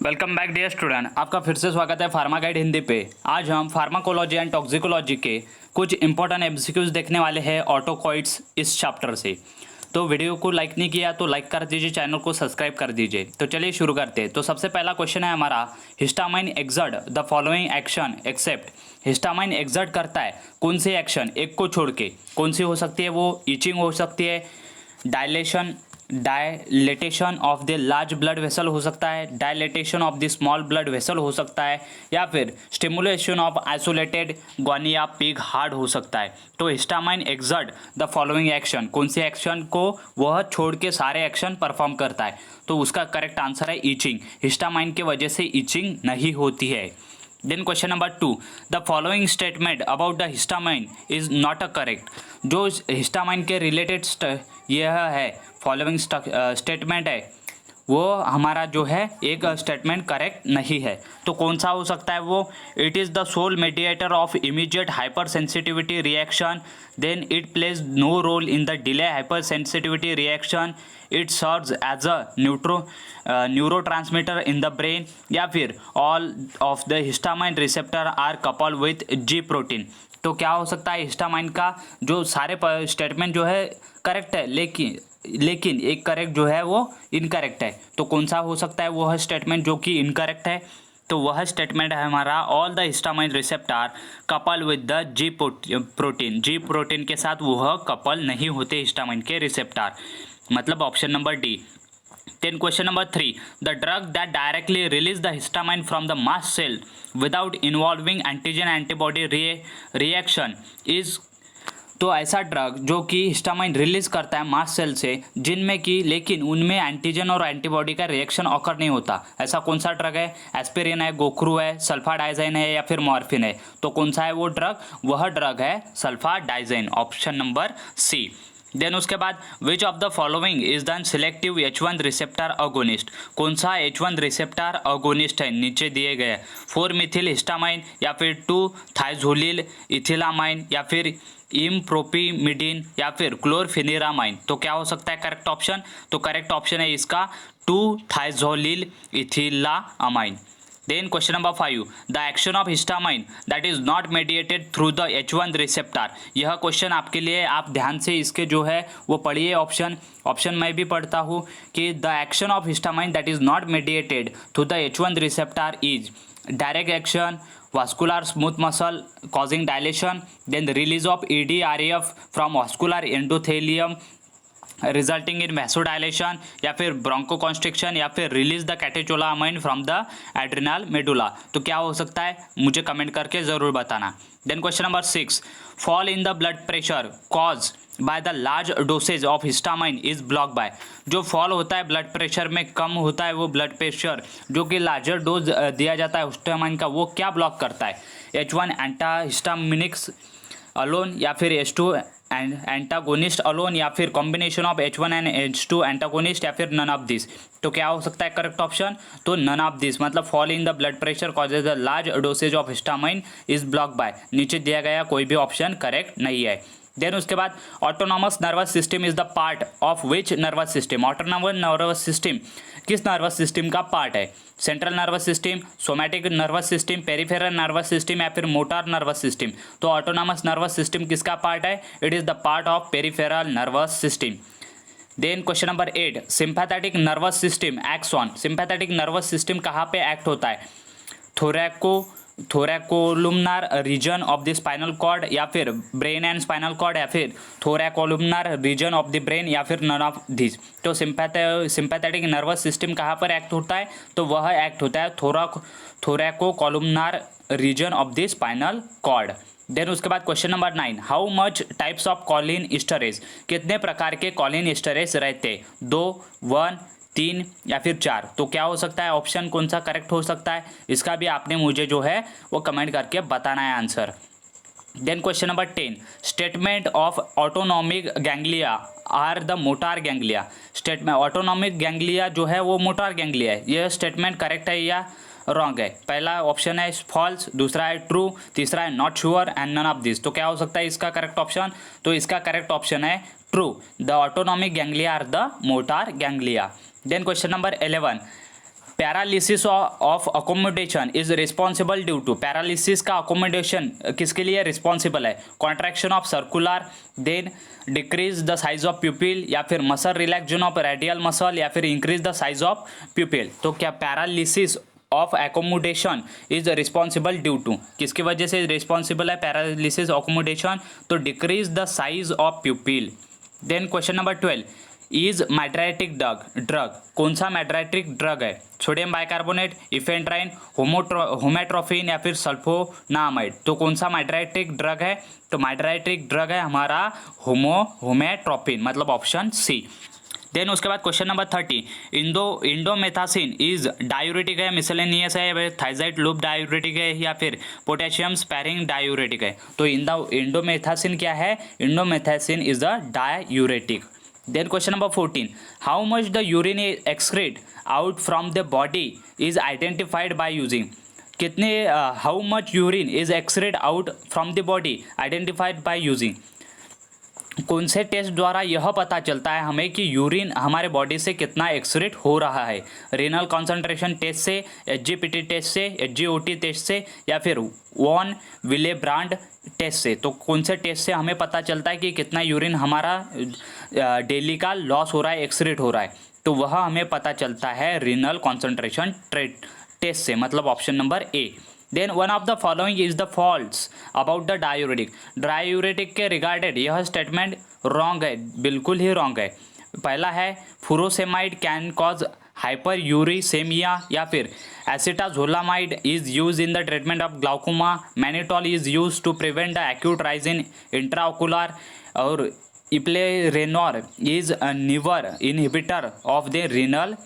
Welcome back dear student, आपका फिर से स्वागत है फार्मा गाइड हिंदी पे। आज हम फार्माकोलॉजी एंड टॉक्सिकोलॉजी के कुछ इंपॉर्टेंट एमसीक्यूज देखने वाले हैं ऑटोकॉइड्स इस चैप्टर से। तो वीडियो को लाइक नहीं किया तो लाइक कर दीजिए, चैनल को सब्सक्राइब कर दीजिए। तो चलिए शुरू करते हैं। तो सबसे पहला क्वेश्चन है हमारा, histamine exert the following action except. Histamine exert करता है कौन से एक्शन, एक को छोड़ के। कौन सी हो सकती है वो? ईचिंग हो सकती है, dilatation of the large blood vessel हो सकता है, dilatation of the small blood vessel हो सकता है, या फिर stimulation of isolated guinea pig heart हो सकता है। तो histamine exert the following action, कौन से एक्शन को वह छोड़ के सारे एक्शन परफॉर्म करता है? तो उसका करेक्ट आंसर है ईचिंग। हिस्टामाइन की वजह से ईचिंग नहीं होती है। Then question number 2, the following statement about the histamine is not a correct. जो हिस्टामाइन के रिलेटेड यह है फॉलोइंग स्टेटमेंट है, वो हमारा जो है एक स्टेटमेंट करेक्ट नहीं है। तो कौन सा हो सकता है वो? It is the sole mediator of immediate hyper sensitivity reaction, then it plays no role in the delay hyper sensitivity reaction, it serves as a neurotransmitter in the brain, या फिर all of the histamine receptor are couple with G protein. तो क्या हो सकता है? Histamine का जो सारे स्टेटमेंट जो है करेक्ट है, लेकिन एक करेक्ट जो है वो इनकरेक्ट है। तो कौन सा हो सकता है वह स्टेटमेंट जो कि इनकरेक्ट है? तो वह स्टेटमेंट है हमारा, all the histamine receptor couple with the ji protein. Ji protein के साथ वह कपल नहीं होते हिस्टामाइन के रिसेप्टर, मतलब option number D. Then question number 3, the drug that directly release the histamine from the mast cell without involving antigen antibody reaction is। तो ऐसा drug जो कि हिस्टामाइन रिलीज करता है मास्ट सेल से, जिनमें कि लेकिन उनमें एंटीजन और एंटीबॉडी का रिएक्शन ऑकर नहीं होता, ऐसा कौन सा ड्रग है? एस्पिरिन है, गोक्रू है, सल्फाडाइजाइन है, या फिर मॉर्फिन है? तो कौन सा है वो ड्रग? वह ड्रग है सल्फाडाइजाइन, ऑप्शन नंबर सी। देन उसके बाद, विच of the following is the selective H1 receptor agonist. कौन सा H1 रिसेप्टर अगोनिस्ट है? नीचे दिए गए 4 मिथिल हिस्टामाइन, या फिर 2 थाइजोलिल इथिलामाइन, या फिर इम्प्रोपिमिडीन, या फिर क्लोरफेनिरामाइन। तो क्या हो सकता है करेक्ट ऑप्शन? तो करेक्ट ऑप्शन है इसका 2 थाइजोलिल इथिलामाइन। Then question number 5, the action of histamine that is not mediated through the H1 receptor। यह क्वेश्चन आपके लिए, आप ध्यान से इसके जो है वो पढ़िए। ऑप्शन मैं भी पढ़ता हूँ कि the action of histamine that is not mediated through the H1 receptor is direct action, vascular smooth muscle causing dilation, then the release of EDREF from vascular endothelium resulting in vasodilation, या फिर bronchoconstriction, या फिर release the catecholamine from the adrenal medulla. तो क्या हो सकता है मुझे कमेंट करके ज़रूर बताना। Then question number 6, fall in the blood pressure cause by the large dosage of histamine is block by. जो फॉल होता है ब्लड प्रेशर में, कम होता है वो ब्लड प्रेशर जो कि लार्जर डोज दिया जाता है हिस्टामाइन का, वो क्या ब्लॉक करता है? H1 एंटाहिस्टामिनिक्स अलोन, या फिर H2 एंटागोनिस्ट अलोन, या फिर combination of H1 and H2 antagonist, या फिर नन ऑफ दिस। तो क्या हो सकता है करेक्ट ऑप्शन? तो नन ऑफ दिस, मतलब fall in the blood pressure causes the large dosage of histamine is block bye. नीचे दिया गया कोई भी ऑप्शन करेक्ट नहीं है। देन उसके बाद, autonomous nervous system is the part of which nervous system. Autonomous nervous system किस नर्वस सिस्टम का पार्ट है? Central nervous system, somatic nervous system, peripheral nervous system, या फिर मोटर नर्वस सिस्टम। तो ऑटोनॉमस नर्वस सिस्टम किसका part है? It is the part of peripheral nervous system. Then question number 8, sympathetic nervous system acts on. Sympathetic nervous system कहाँ पे act होता है? Thoracolumbar region of the spinal cord, या फिर brain and spinal cord, या फिर thoracolumbar region of the brain, या फिर नन ऑफ दिस। तो सिंपैथेटिक नर्वस सिस्टम कहाँ पर एक्ट होता है? तो वह एक्ट होता है thoracolumbar region of the spinal cord. Then उसके बाद question number 9, how much types of cholinesterase. कितने प्रकार के कॉलिन स्टरेज रहते? 2, 1, 3, या फिर 4। तो क्या हो सकता है ऑप्शन कौन सा करेक्ट हो सकता है? इसका भी आपने मुझे जो है वो कमेंट करके बताना है answer. Then question number 10, statement of autonomic ganglia are the motor ganglia. Statement autonomic ganglia जो है वो मोटार गैंग्लिया है, यह स्टेटमेंट करेक्ट है या रॉन्ग है? पहला ऑप्शन है फॉल्स, दूसरा है ट्रू, तीसरा है not sure, and none of this. तो क्या हो सकता है इसका करेक्ट ऑप्शन? तो इसका करेक्ट ऑप्शन है true, the autonomic ganglia are the motor ganglia. Then question number 11, paralysis of accommodation is responsible due to, paralysis का अकोमोडेशन किसके लिए रिस्पॉन्सिबल है? Contraction of circular, then decrease the size of pupil, या फिर muscle relaxation of radial muscle, या फिर increase the size of pupil. तो क्या paralysis of accommodation is responsible due to, किसकी वजह से रिस्पॉन्सिबल है पैरालिसिस अकोमोडेशन? तो decrease the size of pupil. Then question number 12, is mydriatic drug, कौन सा मैड्राइटिक ड्रग है? सोडियम बाइकार्बोनेट, इफेंट्राइन, होमेट्रोफिन, या फिर सल्फोनामाइड। तो कौन सा मैड्राइटिक ड्रग है? तो मैड्राइटिक ड्रग है हमारा होमेट्रोफिन, मतलब ऑप्शन सी। देन उसके बाद question number 30, indomethacin is diuretic है, मिसलेनियस है, थाइजाइड लूप डायूरेटिक है, या फिर पोटेशियम स्पैरिंग डायूरेटिक है? तो इंडोमेथासिन क्या है? Indomethacin is the diuretic. Then question number 14, how much the urine excrete out from the body is identified by using, कितने how much urine is excrete out from the body identified by using, कौन से test द्वारा यह पता चलता है हमें कि यूरिन हमारे बॉडी से कितना एक्सक्रीट हो रहा है? रीनल कॉन्सेंट्रेशन टेस्ट से, एचजीपीटी टेस्ट से, एचजीओटी टेस्ट से, या फिर वॉन विलेब्रांड टेस्ट से? तो कौन से टेस्ट से हमें पता चलता है कि कितना यूरिन हमारा डेली का लॉस हो रहा है, एक्सक्रीट हो रहा है? तो वह हमें पता चलता है रीनल कॉन्सेंट्रेशन टेस्ट से, मतलब option number A. Then one of the following is the false about the diuretic, diuretic के रिगार्डेड यह स्टेटमेंट रॉन्ग है, बिल्कुल ही रॉन्ग है। पहला है furosemide can cause hyperuricemia, या फिर acetazolamide is use in the treatment of glaucoma, mannitol is use to prevent the acute rise in intraocular, और eplerenone is a newer inhibitor of the renal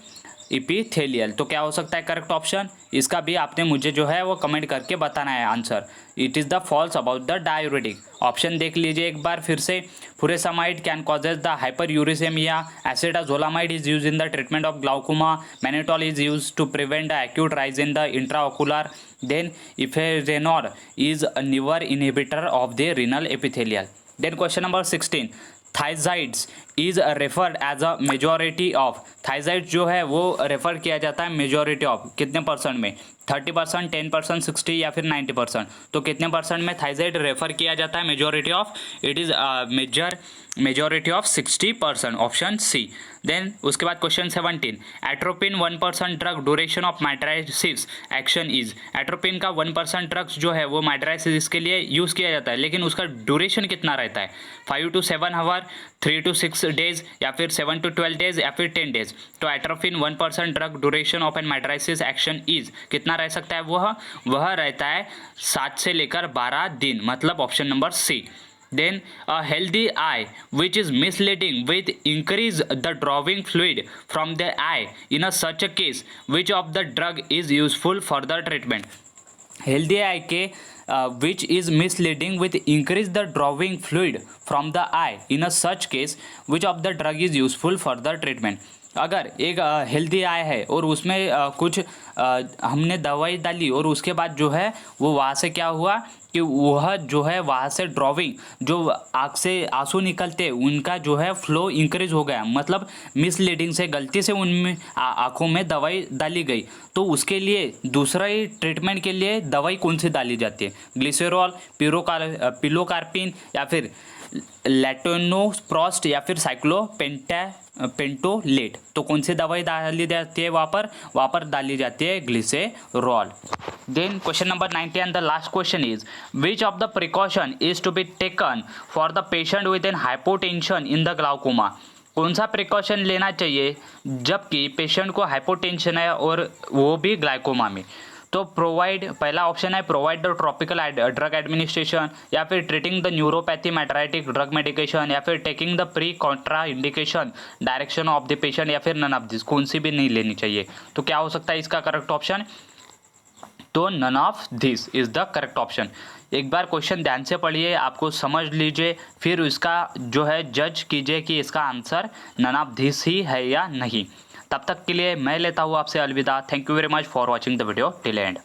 epithelial. तो क्या हो सकता है correct option? इसका भी आपने मुझे जो है वो कमेंट करके बताना है answer. It is the false about the diuretic. Option देख लीजिए एक बार फिर से, furosemide can causes the hyperuricemia, acetazolamide is use in the treatment of glaucoma, mannitol is use to prevent the acute rise in the intraocular, then eplerenone is a newer inhibitor of the renal epithelial. Then question number 16, thiazides is referred as a majority of, thiazide जो है वो refer किया जाता है majority of कितने percent में? 30%, 10%, 60 या फिर 90%। तो कितने परसेंट में थाइजाइड रेफर किया जाता है majority of? It is majority of 60%, option C. Then उसके बाद question 17, atropine 1% drug duration of mydriasis action is, atropine का 1% ड्रग्स जो है वो मैट्राइसिस के लिए यूज़ किया जाता है, लेकिन उसका ड्यूरेशन कितना रहता है? 5 to 7 आवर, 3 to 6 डेज, या फिर 7 to 12 डेज, या फिर 10 डेज। तो atropine 1% drug duration of an mydriasis action is कितना रह सकता है? वह रहता है 7 से लेकर 12 दिन, मतलब option number C. Then a healthy eye which is misleading with increase the drawing fluid from the eye, in a such a case which of the drug is useful for the treatment? Healthy eye के which is misleading with increase the drawing fluid from the eye, in a such case which of the drug is useful for the treatment? अगर एक healthy I है और उसमें कुछ हमने दवाई डाली और उसके बाद जो है वो वहाँ से क्या हुआ कि वह जो है वहाँ से ड्रॉविंग, जो आँख से आंसू निकलते उनका जो है फ्लो इंक्रीज हो गया, मतलब मिसलीडिंग से गलती से उनमें आँखों में दवाई डाली गई। तो उसके लिए दूसरा ही ट्रीटमेंट के लिए दवाई कौन सी डाली जाती है? ग्लिसरॉल, पिलोकार्पिन, या फिर लैटोनोप्रोस्ट, या फिर साइक्लोपेंटोलेट। तो कौन सी दवाई डाली जाती है वहाँ पर डाली जाती है glycerol. Then question number 90 and the last question is, which of the precaution is to be taken for the patient with an hypotension in the glaucoma? कौन सा प्रिकॉशन लेना चाहिए जबकि पेशेंट को हाइपोटेंशन है और वो भी ग्लाइकोमा में? तो प्रोवाइड, पहला ऑप्शन है provide the tropical drug administration, या फिर treating the neuropathy mydriatic drug medication, या फिर taking the pre contra indication direction of the patient, या फिर नन ऑफ दिस। कौन सी भी नहीं लेनी चाहिए। तो क्या हो सकता है इसका करेक्ट ऑप्शन? तो none of this is the correct option. एक बार क्वेश्चन ध्यान से पढ़िए, आपको समझ लीजिए, फिर इसका जो है जज कीजिए कि इसका आंसर नन ऑफ दिस ही है या नहीं। तब तक के लिए मैं लेता हूँ आपसे अलविदा। Thank you very much for watching the video till and.